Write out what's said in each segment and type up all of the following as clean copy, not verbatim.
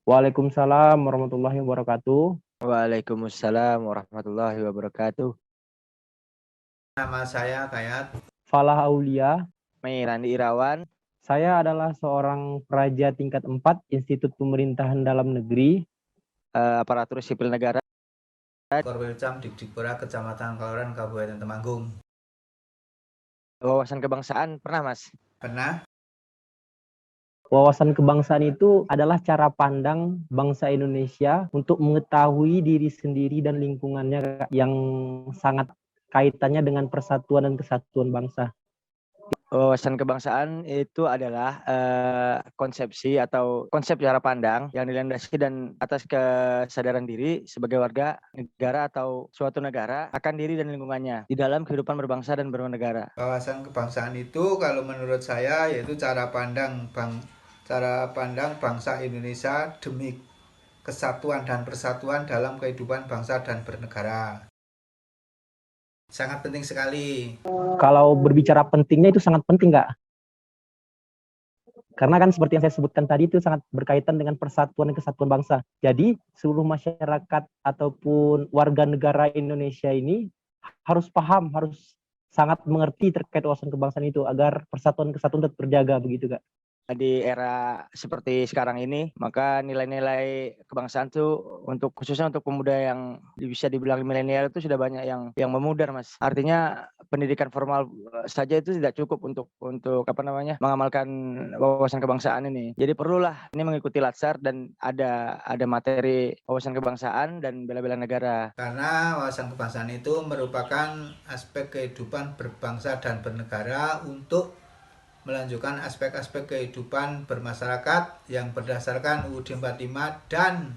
Waalaikumsalam warahmatullahi wabarakatuh. Waalaikumsalam warahmatullahi wabarakatuh. Nama saya Kayat. Falah Aulia. Randi Irawan. Saya adalah seorang peraja tingkat 4 Institut Pemerintahan Dalam Negeri. Aparatur Sipil Negara. Korwilcam Dikdikpora Kecamatan Kaloran Kabupaten Temanggung. Wawasan kebangsaan pernah, Mas? Pernah? Wawasan kebangsaan itu adalah cara pandang bangsa Indonesia untuk mengetahui diri sendiri dan lingkungannya yang sangat kaitannya dengan persatuan dan kesatuan bangsa. Wawasan kebangsaan itu adalah konsepsi atau konsep cara pandang yang dilandasi dan atas kesadaran diri sebagai warga negara atau suatu negara akan diri dan lingkungannya di dalam kehidupan berbangsa dan bernegara. Wawasan kebangsaan itu kalau menurut saya yaitu cara pandang bangsa Indonesia demi kesatuan dan persatuan dalam kehidupan bangsa dan bernegara. Sangat penting sekali. Kalau berbicara pentingnya itu sangat penting, Kak. Karena kan seperti yang saya sebutkan tadi itu sangat berkaitan dengan persatuan dan kesatuan bangsa. Jadi seluruh masyarakat ataupun warga negara Indonesia ini harus paham, harus sangat mengerti terkait wawasan kebangsaan itu agar persatuan kesatuan tetap terjaga begitu, Kak. Di era seperti sekarang ini, maka nilai-nilai kebangsaan tuh khususnya untuk pemuda yang bisa dibilang milenial itu sudah banyak yang memudar, Mas. Artinya pendidikan formal saja itu tidak cukup untuk mengamalkan wawasan kebangsaan ini. Jadi perlulah ini mengikuti Latsar dan ada materi wawasan kebangsaan dan bela-bela negara. Karena wawasan kebangsaan itu merupakan aspek kehidupan berbangsa dan bernegara untuk melanjutkan aspek-aspek kehidupan bermasyarakat yang berdasarkan UUD 45 dan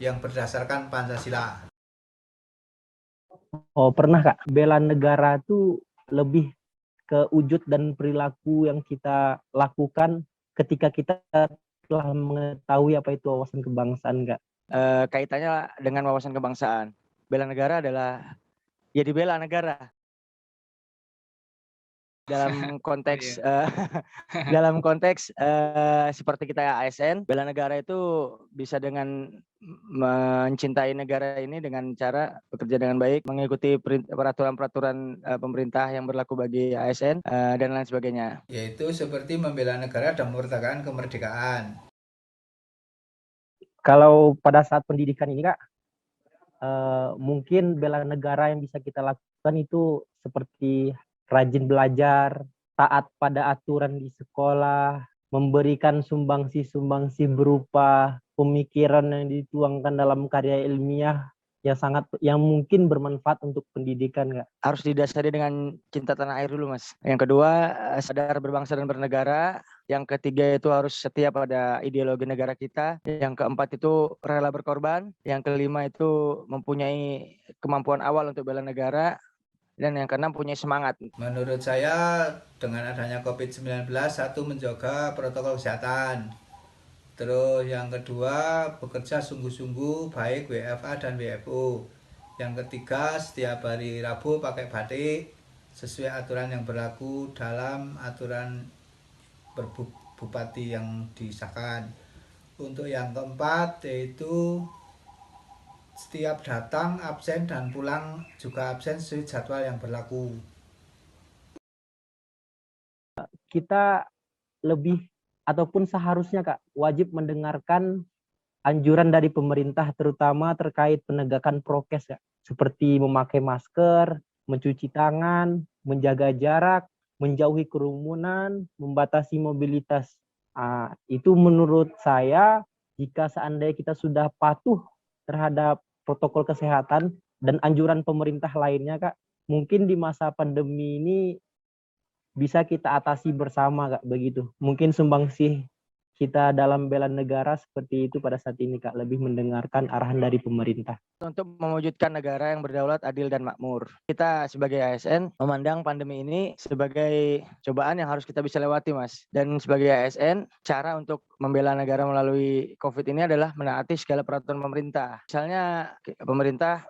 yang berdasarkan Pancasila. Oh, pernah, Kak. Bela negara itu lebih ke wujud dan perilaku yang kita lakukan ketika kita telah mengetahui apa itu wawasan kebangsaan, Kak. Kaitannya dengan wawasan kebangsaan. Bela negara adalah ya dibela negara. Dalam konteks dalam konteks seperti kita ASN, bela negara itu bisa dengan mencintai negara ini dengan cara bekerja dengan baik, mengikuti peraturan-peraturan pemerintah yang berlaku bagi ASN dan lain sebagainya. Yaitu seperti membela negara dan mempertahankan kemerdekaan. Kalau pada saat pendidikan ini, Kak, mungkin bela negara yang bisa kita lakukan itu seperti rajin belajar, taat pada aturan di sekolah, memberikan sumbangsi-sumbangsi berupa pemikiran yang dituangkan dalam karya ilmiah yang mungkin bermanfaat untuk pendidikan, Kak. Harus didasari dengan cinta tanah air dulu, Mas. Yang kedua, sadar berbangsa dan bernegara. Yang ketiga itu harus setia pada ideologi negara kita. Yang keempat itu rela berkorban. Yang kelima itu mempunyai kemampuan awal untuk bela negara. Dan yang keenam punya semangat. Menurut saya dengan adanya COVID-19, satu menjaga protokol kesehatan. Terus yang kedua bekerja sungguh-sungguh baik WFA dan WFO. Yang ketiga setiap hari Rabu pakai batik sesuai aturan yang berlaku dalam aturan bupati yang disahkan. Untuk yang keempat yaitu setiap datang absen dan pulang juga absen sesuai jadwal yang berlaku. Kita lebih ataupun seharusnya, Kak, wajib mendengarkan anjuran dari pemerintah terutama terkait penegakan prokes, Kak. Seperti memakai masker, mencuci tangan, menjaga jarak, menjauhi kerumunan, membatasi mobilitas. Itu menurut saya jika seandainya kita sudah patuh terhadap protokol kesehatan dan anjuran pemerintah lainnya, Kak, mungkin di masa pandemi ini bisa kita atasi bersama, Kak, begitu. Mungkin sumbangsih kita dalam bela negara seperti itu pada saat ini, Kak, lebih mendengarkan arahan dari pemerintah. Untuk mewujudkan negara yang berdaulat, adil, dan makmur. Kita sebagai ASN memandang pandemi ini sebagai cobaan yang harus kita bisa lewati, Mas. Dan sebagai ASN, cara untuk membela negara melalui COVID ini adalah menaati segala peraturan pemerintah. Misalnya pemerintah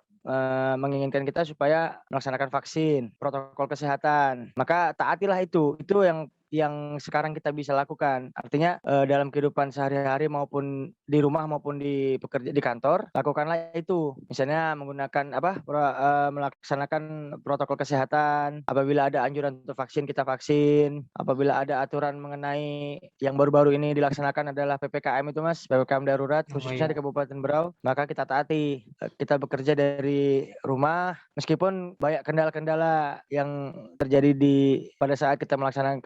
menginginkan kita supaya melaksanakan vaksin, protokol kesehatan. Maka taatilah itu. Itu yang yang sekarang kita bisa lakukan. Artinya dalam kehidupan sehari-hari maupun di rumah maupun di kantor, lakukanlah itu. Misalnya menggunakan melaksanakan protokol kesehatan. Apabila ada anjuran untuk vaksin, kita vaksin. Apabila ada aturan mengenai yang baru-baru ini dilaksanakan adalah PPKM itu Mas, PPKM darurat khususnya di Kabupaten Berau, maka kita taati. Kita bekerja dari rumah meskipun banyak kendala-kendala yang terjadi pada saat kita melaksanakan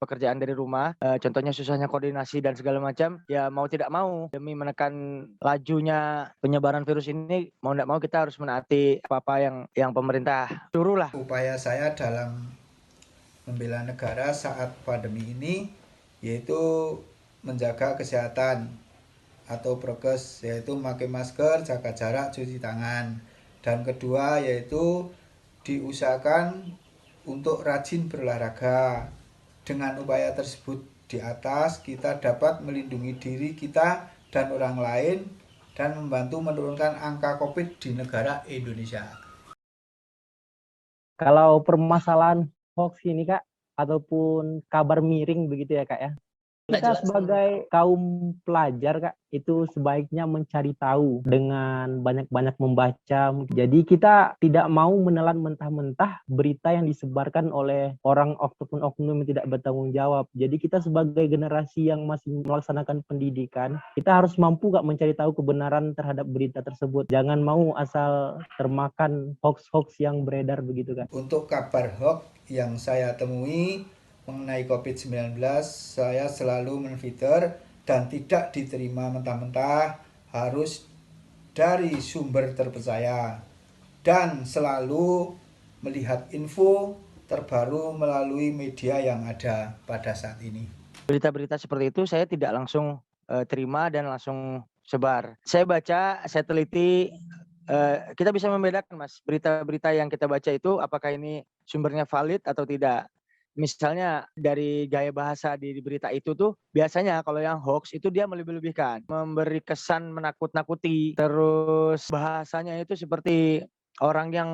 pekerjaan dari rumah, contohnya susahnya koordinasi dan segala macam, ya mau tidak mau demi menekan lajunya penyebaran virus ini, mau tidak mau kita harus menaati apa yang pemerintah suruh lah. Upaya saya dalam membela negara saat pandemi ini yaitu menjaga kesehatan atau prokes, yaitu memakai masker, jaga jarak, cuci tangan. Dan kedua yaitu diusahakan untuk rajin berolahraga. Dengan upaya tersebut di atas, kita dapat melindungi diri kita dan orang lain dan membantu menurunkan angka COVID di negara Indonesia. Kalau permasalahan hoax ini Kak, ataupun kabar miring begitu ya Kak ya, kita sebagai kaum pelajar Kak, itu sebaiknya mencari tahu dengan banyak-banyak membaca. Jadi kita tidak mau menelan mentah-mentah berita yang disebarkan oleh orang ataupun oknum yang tidak bertanggung jawab. Jadi kita sebagai generasi yang masih melaksanakan pendidikan, kita harus mampu Kak mencari tahu kebenaran terhadap berita tersebut. Jangan mau asal termakan hoax-hoax yang beredar begitu Kak. Untuk kabar hoax yang saya temui mengenai COVID-19, saya selalu menfilter dan tidak diterima mentah-mentah, harus dari sumber terpercaya dan selalu melihat info terbaru melalui media yang ada pada saat ini. Berita-berita seperti itu saya tidak langsung terima dan langsung sebar. Saya baca, saya teliti, kita bisa membedakan Mas, berita-berita yang kita baca itu apakah ini sumbernya valid atau tidak. Misalnya dari gaya bahasa di berita itu tuh biasanya kalau yang hoax itu dia melebih-lebihkan, memberi kesan menakut-nakuti, terus bahasanya itu seperti orang yang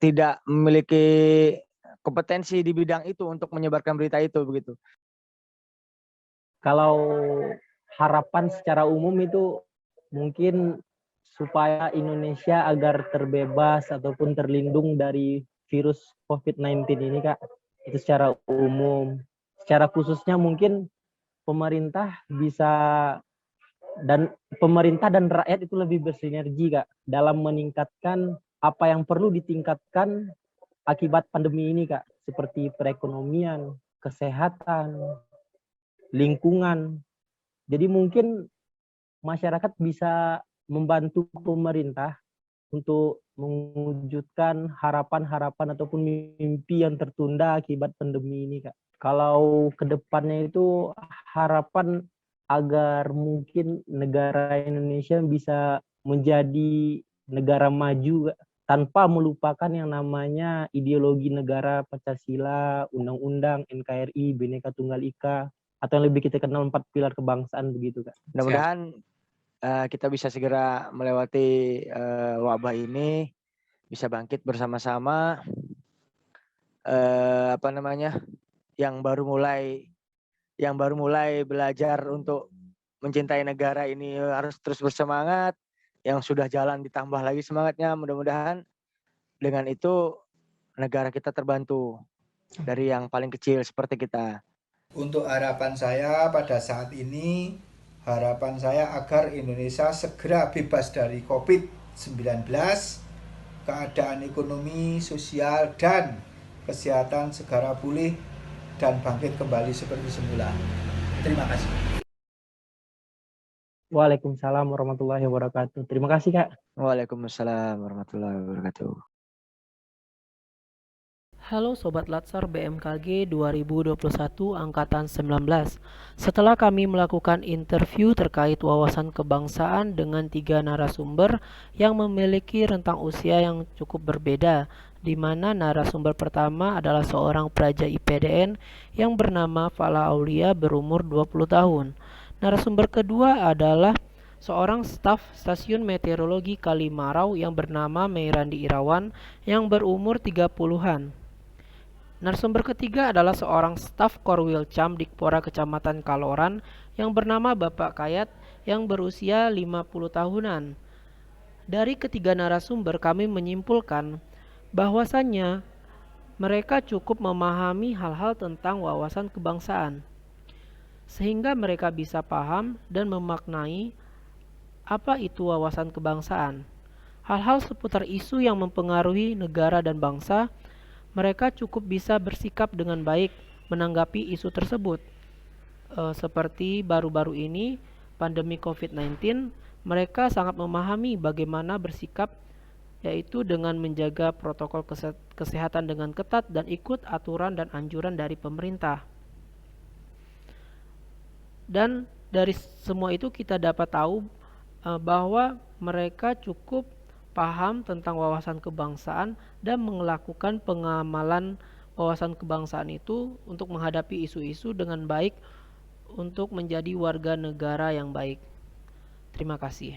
tidak memiliki kompetensi di bidang itu untuk menyebarkan berita itu begitu. Kalau harapan secara umum itu mungkin supaya Indonesia agar terbebas ataupun terlindung dari virus COVID-19 ini Kak, itu secara umum. Secara khususnya mungkin pemerintah dan rakyat itu lebih bersinergi Kak dalam meningkatkan apa yang perlu ditingkatkan akibat pandemi ini Kak, seperti perekonomian, kesehatan, lingkungan. Jadi mungkin masyarakat bisa membantu pemerintah untuk mewujudkan harapan-harapan ataupun mimpi yang tertunda akibat pandemi ini Kak. Kalau kedepannya itu harapan agar mungkin negara Indonesia bisa menjadi negara maju Kak, tanpa melupakan yang namanya ideologi negara Pancasila, Undang-Undang, NKRI, Bhinneka Tunggal Ika, atau yang lebih kita kenal 4 pilar kebangsaan begitu Kak. Mudah-mudahan kita bisa segera melewati wabah ini, bisa bangkit bersama-sama. Yang baru mulai belajar untuk mencintai negara ini harus terus bersemangat. Yang sudah jalan ditambah lagi semangatnya. Mudah-mudahan dengan itu negara kita terbantu dari yang paling kecil seperti kita. Untuk harapan saya pada saat ini, harapan saya agar Indonesia segera bebas dari COVID-19, keadaan ekonomi, sosial, dan kesehatan segera pulih dan bangkit kembali seperti semula. Terima kasih. Waalaikumsalam warahmatullahi wabarakatuh. Terima kasih Kak. Waalaikumsalam warahmatullahi wabarakatuh. Halo Sobat Latsar BMKG 2021 Angkatan 19. Setelah kami melakukan interview terkait wawasan kebangsaan dengan 3 narasumber yang memiliki rentang usia yang cukup berbeda, di mana narasumber pertama adalah seorang pelajar IPDN yang bernama Fala Aulia berumur 20 tahun. Narasumber kedua adalah seorang staf stasiun meteorologi Kalimarau yang bernama Meirandi Irawan yang berumur 30-an. Narasumber ketiga adalah seorang staf Korwil Cam Dikpora Kecamatan Kaloran yang bernama Bapak Kayat yang berusia 50 tahunan. Dari ketiga narasumber kami menyimpulkan bahwasannya mereka cukup memahami hal-hal tentang wawasan kebangsaan, sehingga mereka bisa paham dan memaknai apa itu wawasan kebangsaan. Hal-hal seputar isu yang mempengaruhi negara dan bangsa, mereka cukup bisa bersikap dengan baik menanggapi isu tersebut. Seperti baru-baru ini, pandemi COVID-19, mereka sangat memahami bagaimana bersikap, yaitu dengan menjaga protokol kesehatan dengan ketat dan ikut aturan dan anjuran dari pemerintah. Dan dari semua itu kita dapat tahu bahwa mereka cukup paham tentang wawasan kebangsaan dan melakukan pengamalan wawasan kebangsaan itu untuk menghadapi isu-isu dengan baik untuk menjadi warga negara yang baik. Terima kasih.